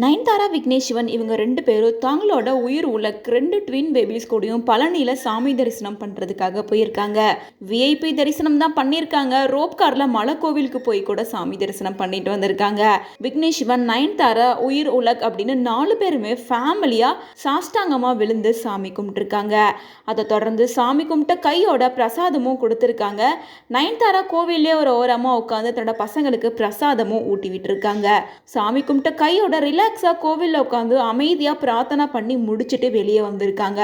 நயன்தாரா, விக்னேஷ் சிவன் இவங்க 2 பேரும் தங்களோட உயிர் உள்ள 2 ட்வின் பேபிஸ் கூடயும் பழனியில சாமி தரிசனம் பண்றதுக்காக போயிருக்காங்க. விஐபி தரிசனம் தான் பண்ணியிருக்காங்க. ரோப் கார்ல மலை கோவிலுக்கு போய் கூட சாமி தரிசனம் பண்ணிட்டு வந்திருக்காங்க. விக்னேஷ் சிவன், நயன்தாரா, உயிர் உலக் அப்படின்னு 4 பேருமே ஃபேமிலியா சாஷ்டாங்கமா விழுந்து சாமி கும்பிட்டுருக்காங்க. அதை தொடர்ந்து சாமி கும்பிட்ட கையோட பிரசாதமும் கொடுத்துருக்காங்க. நயன்தாரா கோவிலே ஒரு ஓரமா உட்காந்து தன்னோட பசங்களுக்கு பிரசாதமும் ஊட்டி விட்டுருக்காங்க. சாமி கும்பிட்ட கையோட ரிலாக்ஸாக கோவிலில் உட்காந்து அமைதியாக பிரார்த்தனை பண்ணி முடிச்சுட்டு வெளியே வந்திருக்காங்க.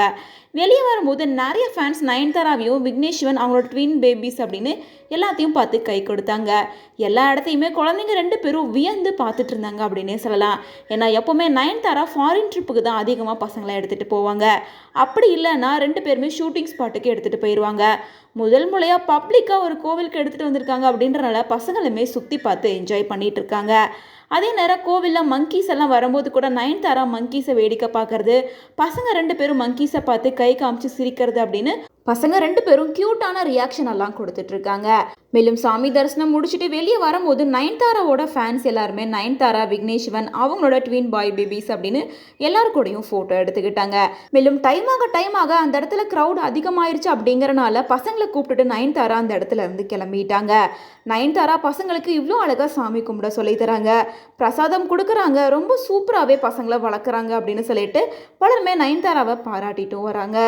வெளியே வரும்போது நிறைய ஃபேன்ஸ் நயன்தாராவையும் விக்னேஷ் சிவன் அவங்களோட ட்வின் பேபிஸ் அப்படின்னு எல்லாத்தையும் பார்த்து கை கொடுத்தாங்க. எல்லா இடத்தையுமே குழந்தைங்க 2 பேரும் வியந்து பார்த்துட்டு இருந்தாங்க அப்படின்னே சொல்லலாம். ஏன்னா எப்போவுமே நயன்தாரா ஃபாரின் ட்ரிப்புக்கு தான் அதிகமாக பசங்களை எடுத்துகிட்டு போவாங்க. அப்படி இல்லைன்னா 2 பேருமே ஷூட்டிங் ஸ்பாட்டுக்கு எடுத்துகிட்டு போயிடுவாங்க. முதல் முறையாக பப்ளிக்காக ஒரு கோவிலுக்கு எடுத்துகிட்டு வந்திருக்காங்க அப்படின்றனால பசங்களுமே சுற்றி பார்த்து என்ஜாய் பண்ணிட்டு இருக்காங்க. அதே நேரம் கோவிலில் மங்கீஸ் எல்லாம் வரும்போது கூட நயன்தாரா மங்கீஸை வேடிக்கை பார்க்கறது, பசங்க 2 பேரும் மங்கீஸை பார்த்து கை காமிச்சு சிரிக்கிறது அப்படின்னு பசங்க 2 பேரும் கியூட்டான ரியாக்ஷன் எல்லாம் கொடுத்துட்டு இருக்காங்க. மேலும் சாமி தரிசனம் முடிச்சுட்டு வெளியே வரும்போது நயன்தாராவோட ஃபேன்ஸ் எல்லாருமே நயன்தாரா, விக்னேஷ் சிவன் அவங்களோட ட்வின் பாய் பேபிஸ் அப்படின்னு எல்லாரும் கூடயும் ஃபோட்டோ எடுத்துக்கிட்டாங்க. மேலும் டைம் ஆக அந்த இடத்துல க்ரௌட் அதிகமாயிருச்சு அப்படிங்கறனால பசங்களை கூப்பிட்டுட்டு நயன்தாரா அந்த இடத்துல இருந்து கிளம்பிட்டாங்க. நயன்தாரா பசங்களுக்கு இவ்வளோ அழகாக சாமி கும்பிட சொல்லி தராங்க, பிரசாதம் கொடுக்குறாங்க, ரொம்ப சூப்பராகவே பசங்களை வளர்க்குறாங்க அப்படின்னு சொல்லிட்டு பலருமே நயன்தாராவை பாராட்டிட்டும் வராங்க.